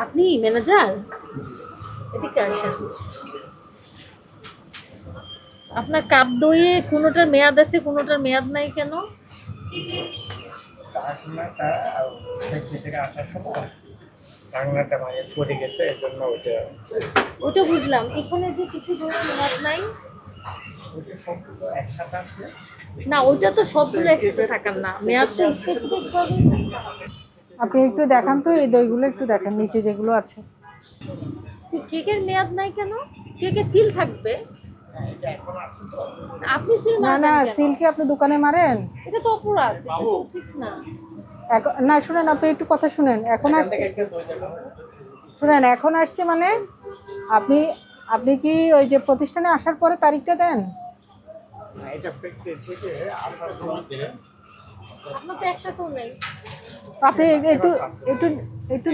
আপনি ম্যানেজার? এদিকে আসেন। আপনার কাপ দইয়ে কোনোটার মেয়াদ আছে, কোনোটার মেয়াদ নাই কেন? ঢাকনাটা ফ্যাক্টরি থেকে আসার সময় ঢাকনাটা মানে পড়ে গেছে, এর জন্য ওটা বুঝলাম, এখানে যে কিছু দইয়ের মেয়াদ নাই। ওইটা সবগুলো একসাথে আছে। না, ওইটা তো সবগুলো একসাথে থাকার না, মেয়াদ তো স্পেসিফিক ভাবে। আপনি একটু দেখান তো, এই দইগুলো একটু দেখেন নিচে যেগুলো আছে। কেকের মেয়াদ নাই কেন? কেকে সিল থাকবে। হ্যাঁ, এটা এখন আসছে তো। আপনি সিল না না, মারবেন কেন? সিল কি আপনি দোকানে মারেন? এটা তো অপরাধ, এটা তো ঠিক না। না শুনেন, আপনি একটু কথা শুনেন। এখন এখান আসছে, থেকে একটা দই দেখাবো। শুনেন, এখন আসছে মানে আপনি আপনি কি ওই যে প্রতিষ্ঠানে আসার পরে তারিখটা দেন? না, এটা ফ্যাক্টরি থেকে আসার সময় আপনার তো একটা তো নেই। আপনি একটু একটু একটু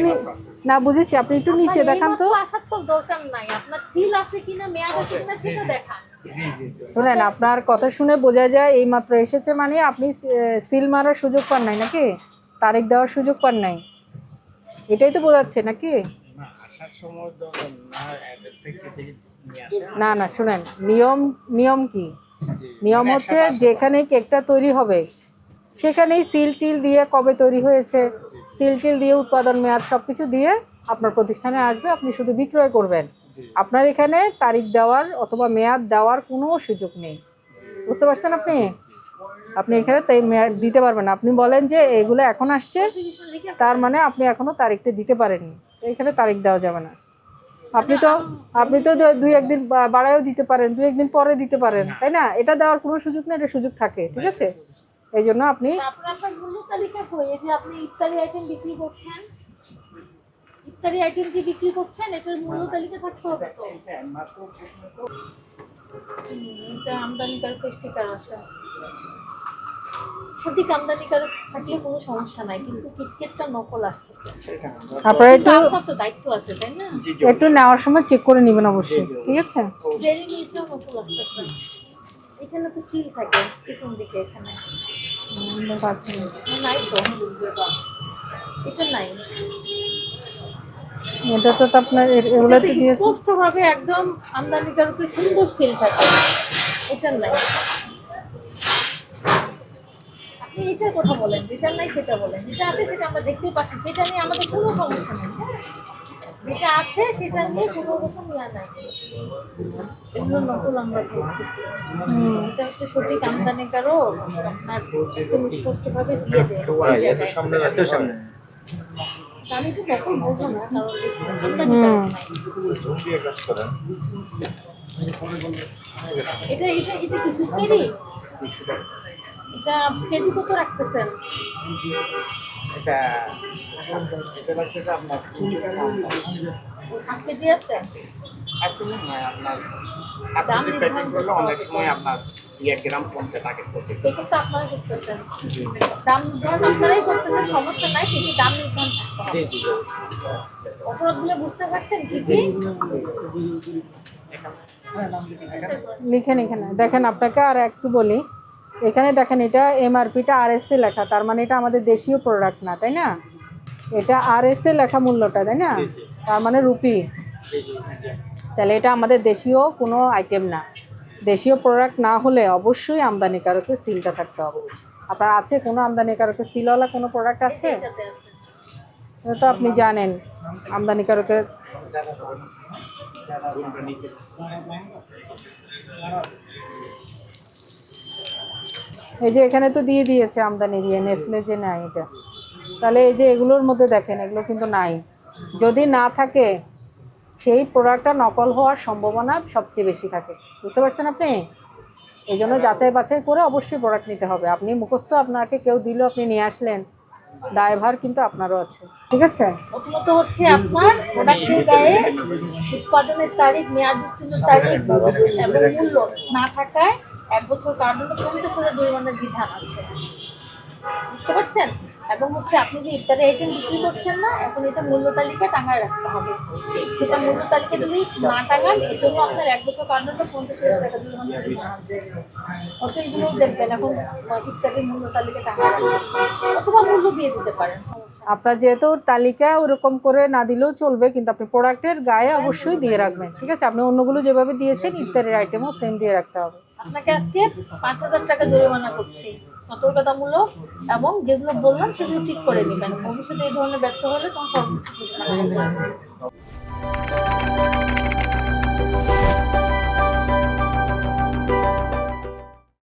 না বুঝেছি, আপনি একটু নিচে দেখান তো। আসার তো দরকার নাই, আপনার সিল আছে কিনা, মেয়াদ আছে কিনা সেটা দেখান। জি জি। শুনেন, আপনার কথা শুনে বোঝা যায় এই মাত্র এসেছে, মানে আপনি সিল মারার সুযোগ পান নাই নাকি, তারিখ দেওয়ার সুযোগ পান নাই, এটাই তো বোঝাচ্ছে নাকি? না, আসার সময় তো না, ফ্যাক্টরি থেকে নিয়ে আসে। না না, শুনেন, নিয়ম নিয়ম কি? জি, নিয়ম মানে হচ্ছে একসাথে আসে। যেখানে কেকটা তৈরি হবে সেখানেই সিল টিল দিয়ে কবে তৈরি হয়েছে, সিল টিল দিয়ে উৎপাদন মেয়াদ সবকিছু দিয়ে আপনার প্রতিষ্ঠানে আসবে, আপনি শুধু বিক্রয় করবেন। জি। আপনার এখানে তারিখ দেওয়ার অথবা মেয়াদ দেওয়ার কোনো সুযোগ নেই, বুঝতে পারছেন আপনি? আপনি এখানে তাই মেয়াদ দিতে পারবেন না। আপনি বলেন যে এগুলো এখন আসছে, তার মানে আপনি এখনো তারিখটা দিতে পারেননি, তো এখানে তারিখ দেওয়া যাবে না। আপনি তো দুই একদিন বাড়ায়ও দিতে পারেন, দুই একদিন পরে দিতে পারেন, তাই না? এটা দেওয়ার কোনো সুযোগ নেই, এটা সুযোগ থাকে, ঠিক আছে? এই জন্য আপনি আপনার মূল্য তালিকা কই? এই যে আপনি ইফতারি আইটেম বিক্রি করছেন, ইফতারি আইটেম যে বিক্রি করছেন এটার মূল্য তালিকা থাকতে হবে তো। এটা আমদানিকারক স্টিকার আছে, সঠিক আমদানিকারক থাকলে কোনো সমস্যা নাই, কিন্তু কিটকেটটা নকল আসতেছে। আপনারা কিন্তু একটু আপনার তো দায়িত্ব আছে, তাই না? একটু নেওয়ার সময় চেক করে নেবেন অবশ্যই, ঠিক আছে? ডেরি মিল্কটাও নকল আসতেছে। এখানে তো সিল থাকে পিছন দিকে, এখানে নাই তো, এটা নাই। এটা তো আপনার এগুলোতে দিয়েছে। স্পষ্ট ভাবে একদম আমদানিকারকের সুন্দর সিল থাকে, এটা নাই। আপনি এটার কথা বলেন, যেটা নাই সেটা বলেন, যেটা আছে সেটা আমরা দেখতেই পাচ্ছি, সেটা নিয়ে আমাদের কোনো সমস্যা নেই। যেটা আছে সেটা নিয়ে কোনো রকম ইয়া নাই। এগুলো নকল আমরা করতেছি, এটা হচ্ছে সঠিক আমদানিকারক আপনার একদম স্পষ্ট ভাবে দিয়ে দেয় এই জায়গায়। সামনে আমি তো নকল বলবো না, কারণ আমদানিকারক নাই। এটা এটা এটা কি সুপারি? এটা কেজি কত রাখতেছেন? এটা এটা লাগতেছে আপনার 300 টাকা। 1 কেজি আছে? একদমই নয় আপনার, দাম আপনি নির্ধারণ প্যাকিং করলে করতে অনেক হবে। সময় আপনার 1 গ্রাম কমতে থাকে প্রতি। কেকের তো আপনারা করতেছেন, দাম নির্ধারণ আপনারাই করতেছেন, সমস্যা নাই, কিন্তু দাম নির্ধারণ করতে হবে। জি জি। অপরাধগুলো বুঝতে পারছেন কি কি? লিখেন এখানে দেখেন, আপনাকে আর একটু বলি, এখানে দেখেন এটা এমআরপিটা আরএসএ লেখা, তার মানে এটা আমাদের দেশীয় প্রোডাক্ট না, তাই না? এটা আরএসএ লেখা মূল্যটা, তাই না? তার মানে রুপি, তাহলে এটা আমাদের দেশীয় কোনো আইটেম না। দেশীয় প্রোডাক্ট না হলে অবশ্যই আমদানিকারকের সিলটা থাকতে হবে। আপনার আছে কোনো আমদানিকারকের সিলওয়ালা কোনো প্রোডাক্ট আছে? এটাতে আছে। এটা তো আপনি জানেন আমদানিকারকের। এই যে এখানে তো দিয়ে দিয়েছে আমদানি দিয়ে, নেসলে যে নাই এটা, তাহলে এই যে এগুলোর মধ্যে দেখেন এগুলো কিন্তু নাই। যদি না থাকে সেই প্রোডাক্টটা নকল হওয়ার সম্ভাবনা সবচেয়ে বেশি থাকে, বুঝতে পারছেন আপনি? এই জন্য যাচাই বাছাই করে অবশ্যই প্রোডাক্ট নিতে হবে। আপনি মুখস্থ আপনাকে কেউ দিল, আপনি নিয়ে আসলেন, দায়ভার কিন্তু আপনারও আছে, ঠিক আছে? প্রথমত হচ্ছে আপনার প্রোডাক্টের গায়ে উৎপাদনের তারিখ, মেয়াদ উত্তীর্ণ তারিখ এবং মূল্য না থাকায় 1 বছর কারাদণ্ড, 50,000 জরিমানার বিধান আছে, বুঝতে পারছেন? এবং হচ্ছে আপনি যে ইফতারি আইটেম বিক্রি করছেন না, এখন এটা মূল্য তালিকা টাঙায় রাখতে হবে। সেটা মূল্য তালিকা যদি না টাঙান, এর জন্য আপনার 1 বছর কারাদণ্ড, 50,000 টাকা জরিমানার বিধান আছে। হোটেলগুলো দেখবেন এখন ইফতারির মূল্য তালিকা টাঙায় রাখবেন, অথবা মূল্য দিয়ে দিতে পারেন, সমস্যা নেই। আপনার যেহেতু তালিকা ওরকম করে না দিলেও চলবে, কিন্তু আপনি প্রোডাক্টের গায়ে অবশ্যই দিয়ে রাখবেন, ঠিক আছে? আপনি অন্যগুলো যেভাবে দিয়েছেন ইফতারের আইটেমও সেম দিয়ে রাখতে হবে। আপনাকে আজকে 5,000 টাকা জরিমানা করছি, সতর্কতামূলক, এবং যেগুলো বললাম সেগুলো ঠিক করে নেবেন। ভবিষ্যতে এই ধরনের ব্যর্থ হলে তখন সর্বোচ্চ জরিমানা হবে।